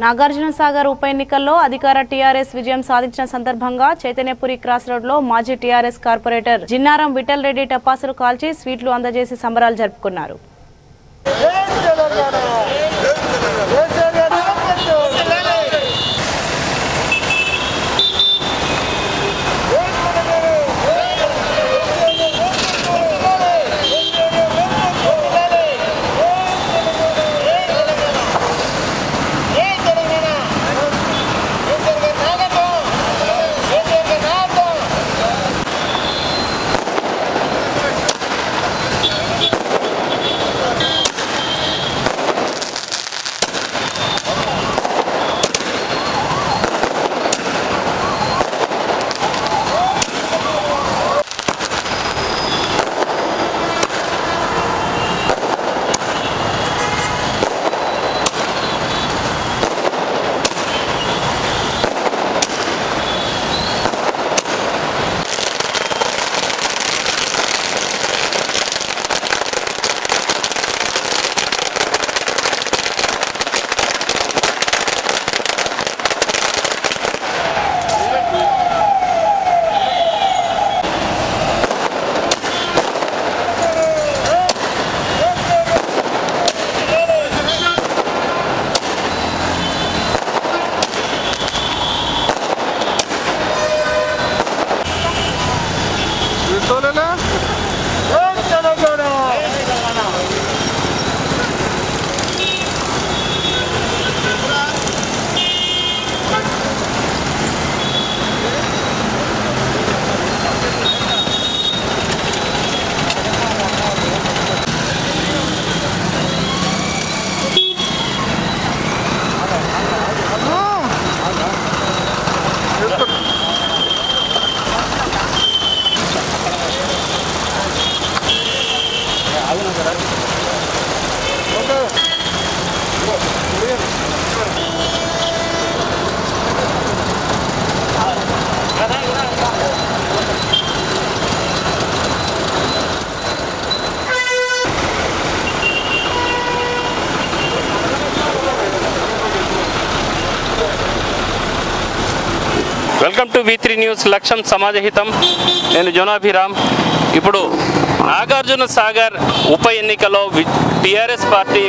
నాగార్జున సాగర్ ఉప ఎన్నికల్లో అధికార టీఆర్ఎస్ విజయం సాధించిన సందర్భంగా చైతన్యపురి క్రాస్ రోడ్ లో మాజీ టీఆర్ఎస్ కార్పొరేటర్ జిన్నారం విఠల్ రెడ్డి టపాసులు కాల్చి స్వీట్లు అందజేసి సంబరాలు జరుపుకున్నారు. వెల్కమ్ టు V3 న్యూస్ లక్ష్యం సమాజహితం. నేను జోనాభిరామ్. ఇప్పుడు నాగార్జున సాగర్ ఉప ఎన్నికలో టీఆర్ఎస్ పార్టీ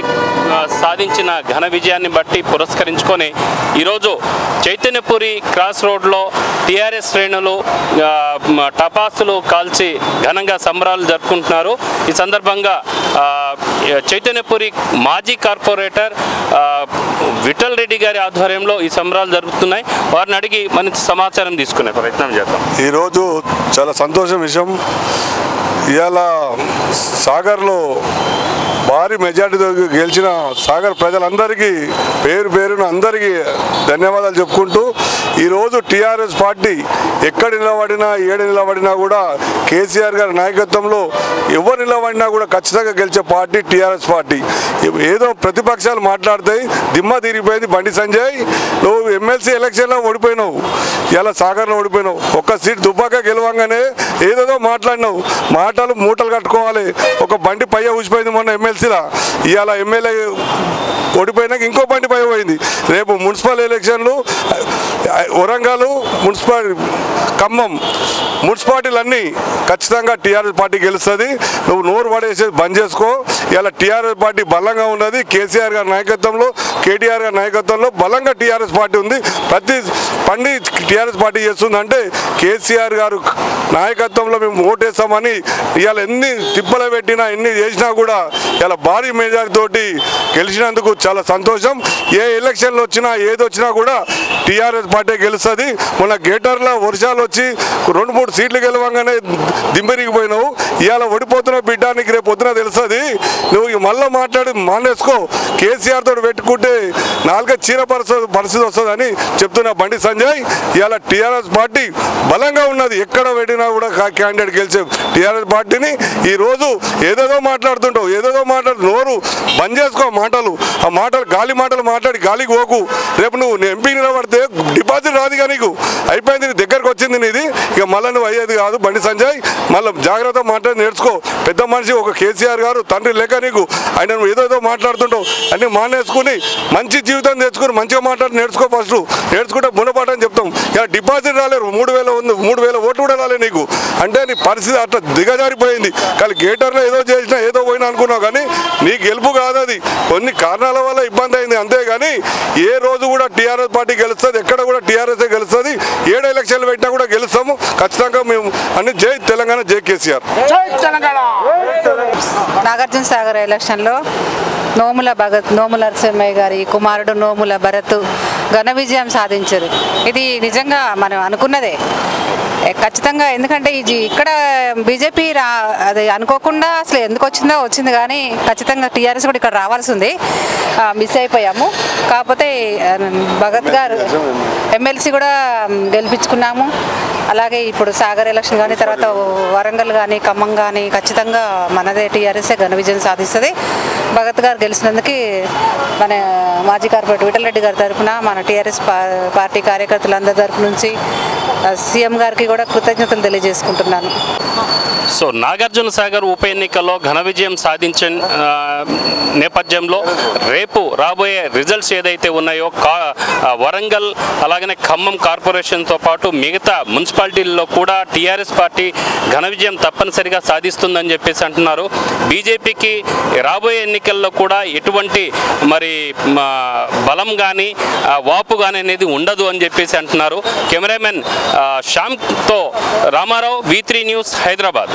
సాధించిన ఘన విజయాన్ని బట్టి పురస్కరించుకొని ఈరోజు చైతన్యపురి క్రాస్ రోడ్లో టీఆర్ఎస్ శ్రేణులు టపాసులు కాల్చి ఘనంగా సంబరాలు జరుపుకుంటున్నారు. ఈ సందర్భంగా చైతన్యపురి మాజీ కార్పొరేటర్ విఠల్ రెడ్డి గారి ఆధ్వర్యంలో ఈ సంబరాలు జరుగుతున్నాయి. వారిని అడిగి మంచి సమాచారం తీసుకునే ప్రయత్నం చేద్దాం. ఈరోజు చాలా సంతోషం విషయం. ఇవాళ సాగర్లో భారీ మెజార్టీతో గెలిచిన సాగర్ ప్రజలందరికీ పేరు పేరున అందరికీ ధన్యవాదాలు చెప్పుకుంటూ ఈరోజు టీఆర్ఎస్ పార్టీ ఎక్కడ నిలబడినా ఏడు నిలబడినా కూడా కేసీఆర్ గారి నాయకత్వంలో ఎవరు నిలబడినా కూడా ఖచ్చితంగా గెలిచే పార్టీ టీఆర్ఎస్ పార్టీ. ఏదో ప్రతిపక్షాలు మాట్లాడతాయి, దిమ్మ తిరిగిపోయింది. బండి సంజయ్, నువ్వు ఎమ్మెల్సీ ఎలక్షన్లో ఓడిపోయినావు, ఇలా సాగర్లో ఓడిపోయినావు. ఒక్క సీట్ దుబ్బాక గెలవంగానే ఏదేదో మాట్లాడినావు. మాటలు మూటలు కట్టుకోవాలి. ఒక బండి పయ్య ఊసిపోయింది మొన్న ఎమ్మెల్సీలా. ఇవాళ ఎమ్మెల్యే ఓడిపోయినాక ఇంకో బండి పై పోయింది. రేపు మున్సిపల్ ఎలక్షన్లు వరంగల్, మున్సిపల్ ఖమ్మం మున్సిపాలిటీలన్నీ ఖచ్చితంగా టీఆర్ఎస్ పార్టీ గెలుస్తుంది. నువ్వు నోరు పడేసేది బంద్ చేసుకో. ఇలా టీఆర్ఎస్ పార్టీ బలంగా ఉన్నది. కేసీఆర్ గారి నాయకత్వంలో, కేటీఆర్ గారి నాయకత్వంలో బలంగా టీఆర్ఎస్ పార్టీ ఉంది. ప్రతి పండి టీఆర్ఎస్ పార్టీ చేస్తుందంటే కేసీఆర్ గారు నాయకత్వంలో మేము ఓటేస్తామని ఇవాళ ఎన్ని తిప్పలు పెట్టినా ఎన్ని చేసినా కూడా ఇలా భారీ మెజారిటీతోటి గెలిచినందుకు చాలా సంతోషం. ఏ ఎలక్షన్లు వచ్చినా ఏది వచ్చినా కూడా టీఆర్ఎస్ పార్టీ గెలుస్తుంది. మొన్న గేటర్లో వర్షాలు వచ్చి 2-3 సీట్లు గెలవంగానే దింబెరిగిపోయినావు. ఇవాళ ఓడిపోతున్న బిడ్డానికి రేపు పొద్దున తెలుస్తుంది. నువ్వు మళ్ళీ మాట్లాడి మానేసుకో. కేసీఆర్ తోటి పెట్టుకుంటే నాలుగ చీర పరిస్థితి వస్తుందని చెప్తున్నా. బండి సంజయ్. సంజయ్, ఇవాళ టీఆర్ఎస్ పార్టీ బలంగా ఉన్నది. ఎక్కడ పెట్టినా కూడా క్యాండిడేట్ గెలిచే టీఆర్ఎస్ పార్టీని ఈరోజు ఏదేదో మాట్లాడుతుంటావు, ఏదేదో నోరు బంద్ చేసుకో. ఆ మాటలు గాలి మాటలు మాట్లాడి గాలికి పోకు. రేపు నువ్వు ఎంపీ నిలబడితే డిపాజిట్ రాదుగా నీకు. అయిపోయింది, నీ దగ్గరకు వచ్చింది నీది. ఇక మళ్ళీ నువ్వు అయ్యేది కాదు. బండి సంజయ్, మళ్ళీ జాగ్రత్త మాట్లాడి నేర్చుకో. పెద్ద మనిషి ఒక కేసీఆర్ గారు తండ్రి లేక నీకు ఆయన నువ్వు ఏదో మాట్లాడుతుంటావు. అన్నీ మానేసుకుని మంచి జీవితం తెచ్చుకుని మంచిగా మాట్లాడి నేర్చుకో. ఫస్ట్ నేర్చుకుంటే గుణపాఠం చెప్తాం. ఇలా డిపాజిట్ రాలేరు, 3,000 ఉంది, 3,000 ఓట్లు కూడా రాలే నీకు. అంటే నీ పరిస్థితి అట్లా దిగజారిపోయింది. కానీ గేటర్లో ఏదో చేసినా ఏదో పోయినా అనుకున్నావు, కానీ నీ గెలుపు కాదు అది. కొన్ని కారణాల వల్ల ఇబ్బంది అయింది అంతేగాని ఏ రోజు కూడా టీఆర్ఎస్ పార్టీ గెలుస్తుంది. ఎక్కడ కూడా టీఆర్ఎస్ గెలుస్తుంది. 7 ఎలక్షన్లు పెట్టినా కూడా గెలుస్తాము ఖచ్చితంగా మేము. అన్ని జై తెలంగాణ, జై కేసీఆర్. నాగార్జున సాగర్ ఎలక్షన్లో నోముల నరసింహయ్య గారి కుమారుడు నోముల భరత్ ఘన విజయం సాధించారు. ఇది నిజంగా మనం అనుకున్నదే ఖచ్చితంగా. ఎందుకంటే ఇక్కడ బీజేపీ అది అనుకోకుండా అసలు ఎందుకు వచ్చింది, కానీ ఖచ్చితంగా టీఆర్ఎస్ కూడా ఇక్కడ రావాల్సి ఉంది. మిస్ అయిపోయాము. కాకపోతే భగత్ గారు ఎమ్మెల్సీ కూడా గెలిపించుకున్నాము. అలాగే ఇప్పుడు సాగర్ ఎలక్షన్ కానీ తర్వాత వరంగల్ కానీ ఖమ్మం కానీ ఖచ్చితంగా మనదే టీఆర్ఎస్ఏ ఘన విజయం సాధిస్తుంది. భగత్ గారు గెలిచినందుకు మన మాజీ కార్పొరేటర్ విఠల్ రెడ్డి గారి తరఫున మన టీఆర్ఎస్ పార్టీ కార్యకర్తలందరి తరఫు నుంచి సీఎం గారికి కూడా కృతజ్ఞతలు తెలియజేసుకుంటున్నాను. సో నాగార్జున సాగర్ ఉప ఎన్నికల్లో ఘన విజయం సాధించిన నేపథ్యంలో రేపు రాబోయే రిజల్ట్స్ ఏదైతే ఉన్నాయో వరంగల్ అలాగనే ఖమ్మం కార్పొరేషన్తో పాటు మిగతా మున్సిపాలిటీల్లో కూడా టీఆర్ఎస్ పార్టీ ఘన విజయం తప్పనిసరిగా సాధిస్తుందని చెప్పేసి అంటున్నారు. బీజేపీకి రాబోయే ఎన్నికల్లో కూడా ఎటువంటి మరి బలం కానీ వాపు కానీ అనేది ఉండదు అని చెప్పేసి అంటున్నారు. కెమెరామెన్ శ్యామ్తో రామారావు, V3 న్యూస్, హైదరాబాద్.